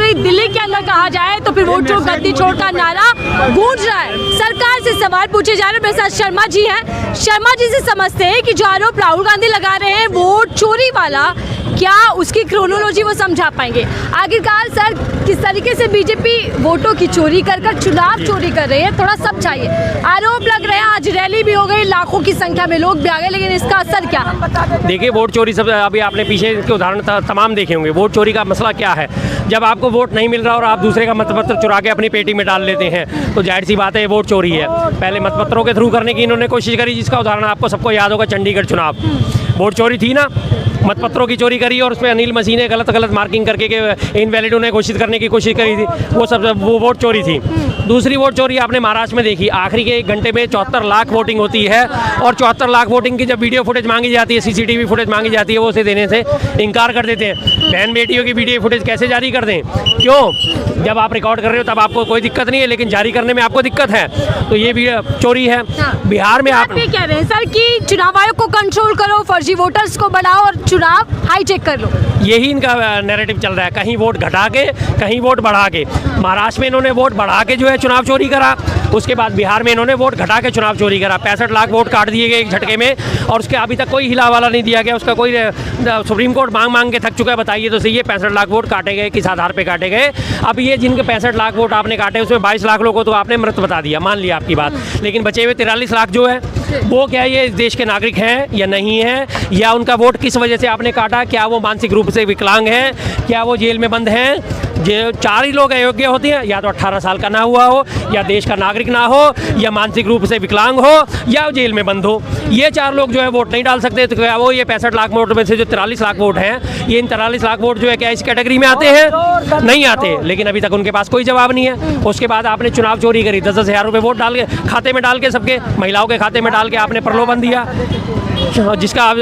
पूरे दिल्ली के अंदर कहा जाए तो फिर वोट चोर गद्दी छोड़ का नारा गूंज रहा है। सरकार से सवाल पूछे जा रहे हैं। मेरे साथ शर्मा जी हैं। शर्मा जी से समझते हैं कि जो आरोप राहुल गांधी लगा रहे हैं वोट चोरी वाला, क्या उसकी क्रोनोलॉजी वो समझा पाएंगे? आखिरकार सर किस तरीके से बीजेपी वोटों की चोरी कर चुनाव चोरी कर रही है, थोड़ा सब चाहिए। आरोप लग रहे हैं, आज रैली भी हो गई, लाखों की संख्या में लोग भी आ गए, लेकिन इसका असर क्या है? देखिए, वोट चोरी सब अभी आपने पीछे के उदाहरण तमाम देखे होंगे। वोट चोरी का मसला क्या है? जब आपको वोट नहीं मिल रहा और आप दूसरे का मतपत्र चुरा के अपनी पेटी में डाल लेते हैं तो जाहिर सी बात है ये वोट चोरी है। पहले मतपत्रों के थ्रू करने की इन्होंने कोशिश करी, जिसका उदाहरण आपको सबको याद होगा, चंडीगढ़ चुनाव वोट चोरी थी ना, मतपत्रों की चोरी करी और उसमें अनिल मसीह ने गलत मार्किंग करके के इनवैलिड उन्हें घोषित करने की कोशिश करी थी। वो वोट चोरी थी। दूसरी वोट चोरी आपने महाराष्ट्र में देखी, आखिरी के 1 घंटे में 74 लाख वोटिंग होती है और 74 लाख वोटिंग की जब वीडियो फुटेज मांगी जाती है, सीसीटीवी फुटेज मांगी जाती है, वो उसे देने से इनकार कर देते हैं। बहन बेटियों की वीडियो फुटेज कैसे जारी कर दें? क्यों? जब आप रिकॉर्ड कर रहे हो तब आपको कोई दिक्कत नहीं है, लेकिन जारी करने में आपको दिक्कत है, तो ये भी चोरी है। बिहार में आप कह रहे हैं सर कि चुनाव आयोग को कंट्रोल करो, फर्जी वोटर्स को बढ़ाओ और चुनाव हाईटेक कर लो। यही इनका नैरेटिव चल रहा है, कहीं वोट घटा के कहीं वोट बढ़ा के। महाराष्ट्र में इन्होंने वोट बढ़ा के जो है चुनाव चोरी करा, उसके बाद बिहार में इन्होंने वोट घटा के चुनाव चोरी करा। 65 लाख वोट काट दिए गए एक झटके में और उसके अभी तक कोई हिलावाला नहीं दिया गया। उसका कोई सुप्रीम कोर्ट मांग के थक चुका है। बताइए तो सही है, 65 लाख वोट काटे गए, किस आधार पे काटे गए? अब ये जिनके 65 लाख वोट आपने काटे उसमें 22 लाख लोगों को तो आपने मृत बता दिया, मान लिया आपकी बात, लेकिन बचे हुए 43 लाख जो है वो क्या ये इस देश के नागरिक हैं या नहीं है, या उनका वोट किस वजह से आपने काटा? क्या वो मानसिक रूप से विकलांग हैं? क्या वो जेल में बंद हैं? जो 4 ही लोग अयोग्य होते हैं, या तो 18 साल का ना हुआ हो, या देश का नागरिक ना हो, या मानसिक रूप से विकलांग हो, या जेल में बंद हो। ये 4 लोग जो है वोट नहीं डाल सकते। तो क्या वो ये 65 लाख वोट में से जो 43 लाख वोट हैं, ये इन 43 लाख वोट जो है क्या इस कैटेगरी में आते हैं? नहीं आते, लेकिन अभी तक उनके पास कोई जवाब नहीं है। उसके बाद आपने चुनाव चोरी करी, 10-10 हज़ार रुपये वोट डाल के खाते में डाल के, सबके महिलाओं के खाते में डाल के आपने प्रलोभन दिया, जिसका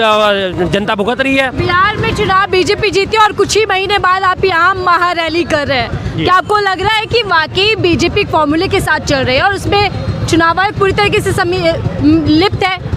जनता भुगत रही है। बिहार में चुनाव बीजेपी जीती और कुछ ही महीने बाद आप यहाँ महारैली कर रहे हैं, क्या आपको लग रहा है कि वाकई बीजेपी फॉर्मूले के साथ चल रही है और उसमें चुनाव आयोग पूरी तरीके से लिप्त है?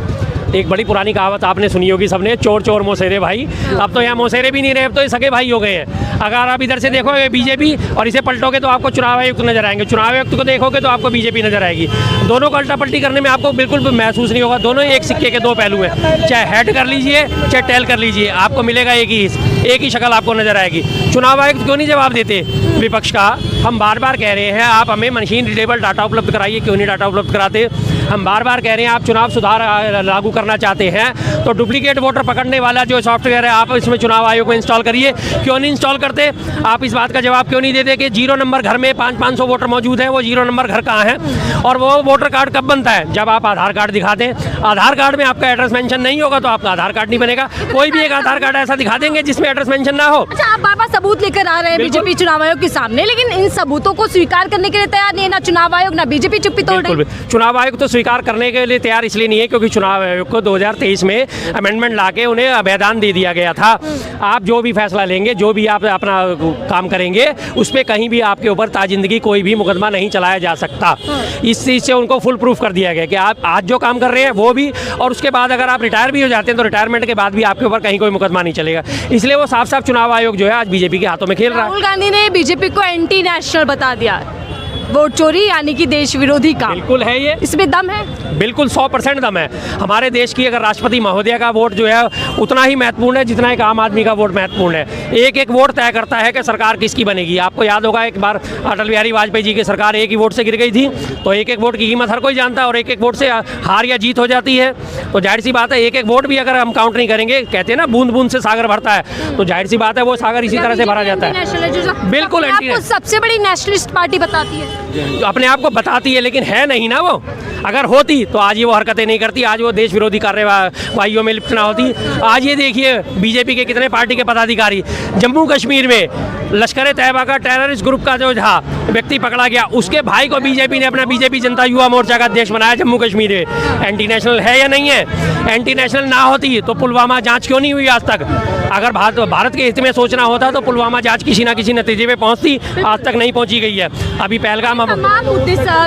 एक बड़ी पुरानी कहावत आपने सुनी होगी सबने, चोर चोर मोसेरे भाई। अब तो यहाँ मोसेरे भी नहीं रहे, अब तो ये सगे भाई हो गए हैं। अगर आप इधर से देखोगे बीजेपी और इसे पलटोगे तो आपको चुनाव आयुक्त नजर आएंगे, चुनाव आयुक्त को देखोगे तो आपको बीजेपी नजर आएगी। दोनों को उल्टा पलटी करने में आपको बिल्कुल महसूस नहीं होगा। दोनों एक सिक्के के 2 पहलू हैं, चाहे हेड कर लीजिए चाहे टेल कर लीजिए, आपको मिलेगा एक ही शक्ल आपको नजर आएगी। चुनाव आयुक्त क्यों नहीं जवाब देते विपक्ष का? हम बार बार कह रहे हैं आप हमें मशीन रीडेबल डाटा उपलब्ध कराइए, क्यों नहीं डाटा उपलब्ध कराते? हम बार बार कह रहे हैं आप चुनाव सुधार लागू करना चाहते हैं तो डुप्लीकेट वोटर पकड़ने वाला जो सॉफ्टवेयर है आप इसमें चुनाव आयोग में इंस्टॉल करिए, क्यों नहीं इंस्टॉल करते? आप इस बात का जवाब क्यों नहीं देते कि 0 नंबर घर में 500 वोटर मौजूद है, वो 0 नंबर घर कहाँ है? और वो वोटर कार्ड कब बनता है? जब आप आधार कार्ड दिखाते हैं। आधार कार्ड में आपका एड्रेस मेंशन नहीं होगा तो आपका आधार कार्ड नहीं बनेगा। कोई भी एक आधार कार्ड ऐसा दिखा देंगे जिसमें एड्रेस मेंशन ना हो। अच्छा, आप बार-बार सबूत लेकर आ रहे हैं बीजेपी चुनाव आयोग के सामने, लेकिन इन सबूतों को स्वीकार करने के लिए तैयार नहीं है ना चुनाव आयोग ना बीजेपी चुप्पी तोड़ रही है। चुनाव आयोग तो स्वीकार करने के लिए तैयार इसलिए नहीं है क्योंकि चुनाव आयोग को 2023 में अमेंडमेंट लाके उन्हें अभ्यादान दे दिया गया था। आप जो भी फैसला लेंगे, जो भी आप अपना काम करेंगे, उस पर कहीं भी आपके ऊपर ताजिंदगी कोई भी मुकदमा नहीं चलाया जा सकता। इस चीज़ से उनको फुल प्रूफ कर दिया गया कि आप आज जो काम कर रहे हैं वो भी, और उसके बाद अगर आप रिटायर भी हो जाते हैं तो रिटायरमेंट के बाद भी आपके ऊपर कहीं कोई मुकदमा नहीं चलेगा। इसलिए वो साफ साफ चुनाव आयोग जो है आज बीजेपी के हाथों में खेल रहा है। राहुल गांधी ने बीजेपी को एंटी नेशनल बता दिया, वोट चोरी यानी कि देश विरोधी काम। बिल्कुल है, ये इसमें दम है, बिल्कुल 100% दम है। हमारे देश की अगर राष्ट्रपति महोदय का वोट जो है उतना ही महत्वपूर्ण है जितना एक आम आदमी का वोट महत्वपूर्ण है। एक एक वोट तय करता है कि सरकार किसकी बनेगी। आपको याद होगा एक बार अटल बिहारी वाजपेयी जी की सरकार एक ही वोट से गिर गई थी, तो एक एक वोट की कीमत हर कोई जानता है और एक एक वोट से हार या जीत हो जाती है। तो जाहिर सी बात है एक एक वोट भी अगर हम काउंट नहीं करेंगे, कहते हैं ना बूंद बूंद से सागर भरता है, तो जाहिर सी बात है वो सागर इसी तरह से भरा जाता है। बिल्कुल आपको सबसे बड़ी नेशनलिस्ट पार्टी बताती है, अपने आप को बताती है, लेकिन है नहीं ना वो। अगर होती तो आज ये वो हरकतें नहीं करती, आज वो देश विरोधी कार्यवाहियों में लिप्त ना होती। आज ये देखिए बीजेपी के कितने पार्टी के पदाधिकारी, जम्मू कश्मीर में लश्कर तैयबा का टेररिस्ट ग्रुप का जो था व्यक्ति पकड़ा गया, उसके भाई को बीजेपी ने अपना बीजेपी जनता युवा मोर्चा का अध्यक्ष बनाया जम्मू कश्मीर में। एंटी नेशनल है या नहीं है? एंटी नेशनल ना होती तो पुलवामा जांच क्यों नहीं हुई आज तक? अगर भारत के हित में सोचना होता तो पुलवामा जांच किसी ना किसी नतीजे पे पहुंचती, आज तक नहीं पहुंची गई है। अभी पहलगाम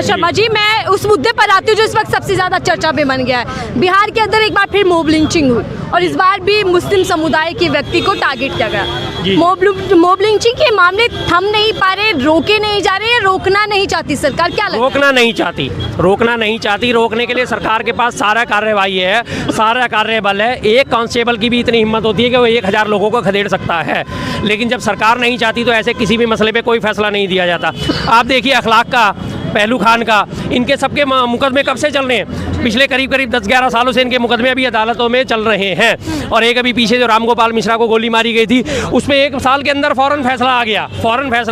शर्मा जी, मैं उस मुद्दे पर आती हूँ जो इस वक्त सबसे ज्यादा चर्चा में बन गया है। बिहार के अंदर एक बार फिर मॉब लिंचिंग हुई और इस बार भी मुस्लिम समुदाय के व्यक्ति को टारगेट किया जी। गया। मॉब लिंचिंग के मामले थम नहीं पा रहे, रोके नहीं जा रहे, रोकना नहीं चाहती सरकार, क्या लगता है? रोकना नहीं चाहती। रोकने के लिए सरकार के पास सारा कार्यवाही है, सारा कार्यबल है। एक कांस्टेबल की भी इतनी हिम्मत होती है कि वो 1000 लोगों को खदेड़ सकता है, लेकिन जब सरकार नहीं चाहती तो ऐसे किसी भी मसले पे कोई फैसला नहीं दिया जाता। आप देखिए अखलाक का, पहलू खान का, इनके सबके मुकदमे कब से चल रहे हैं? पिछले करीब 10-11 सालों से इनके मुकदमे अभी अदालतों में चल रहे हैं। और एक अभी पीछे जो रामगोपाल मिश्रा को गोली मारी गई थी, उसमें 1 साल के अंदर फ़ौरन फैसला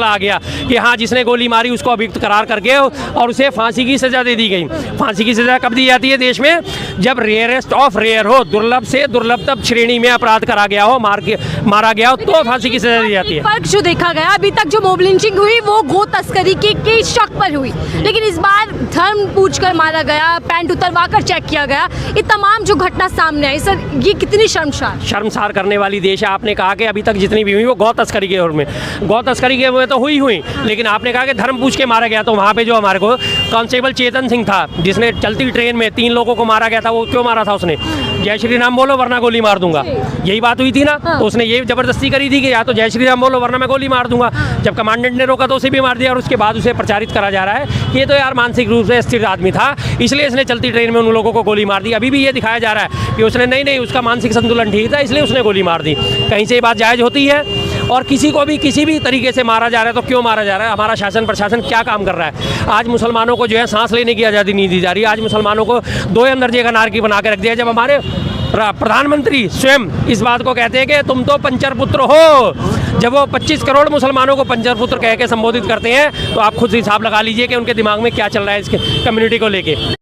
आ गया कि हाँ, जिसने गोली मारी उसको अभियुक्त करार करके और उसे फांसी की सज़ा दे दी गई। फांसी की सज़ा कब दी जाती है देश में? जब रेयरेस्ट ऑफ रेयर हो, दुर्लभ से दुर्लभतम श्रेणी में अपराध करा गया हो, मारा गया हो, तो फांसी की सज़ा दी जाती है। फर्क जो देखा गया अभी तक, जो मॉब लिंचिंग हुई वो गो तस्करी के शक पर हुई, लेकिन इस बार धर्म पूछकर मारा गया, पैंट उतरवा कर चेक किया गया। ये तमाम जो घटना सामने आई सर, ये कितनी शर्मसार करने वाली देश है। आपने कहा कि अभी तक जितनी भी हुई वो गौ तस्करी के ओर में, गौ तस्करी के में तो हुई, लेकिन आपने कहा कि धर्म पूछ के मारा गया, तो वहाँ पे जो हमारे को कांस्टेबल चेतन सिंह था, जिसने चलती ट्रेन में 3 लोगों को मारा गया था, वो क्यों मारा था उसने? जय श्री राम बोलो वरना गोली मार दूंगा, यही बात हुई थी ना। तो उसने ये जबरदस्ती करी थी कि या तो जय श्री राम बोलो वरना मैं गोली मार दूंगा। जब कमांडेंट ने रोका तो उसे भी मार दिया, और उसके बाद उसे प्रचारित करा जा रहा है कि ये तो यार मानसिक रूप से स्थिर आदमी था, इसलिए इसने चलती ट्रेन में उन लोगों को गोली मार दी। अभी भी ये दिखाया जा रहा है कि उसने नहीं, उसका मानसिक संतुलन ठीक था, इसलिए उसने गोली मार दी। कहीं से ये बात जायज़ होती है? और किसी को भी किसी भी तरीके से मारा जा रहा है तो क्यों मारा जा रहा है? हमारा शासन प्रशासन क्या काम कर रहा है? आज मुसलमानों को जो है सांस लेने की आज़ादी नहीं दी जा रही है। आज मुसलमानों को 2 अंदर जगह नारकी बना के रख दिया। जब हमारे प्रधानमंत्री स्वयं इस बात को कहते हैं कि तुम तो पंचर पुत्र हो, जब वो 25 करोड़ मुसलमानों को पंचर पुत्र कह के संबोधित करते हैं, तो आप खुद हिसाब लगा लीजिए कि उनके दिमाग में क्या चल रहा है इस कम्युनिटी को लेके।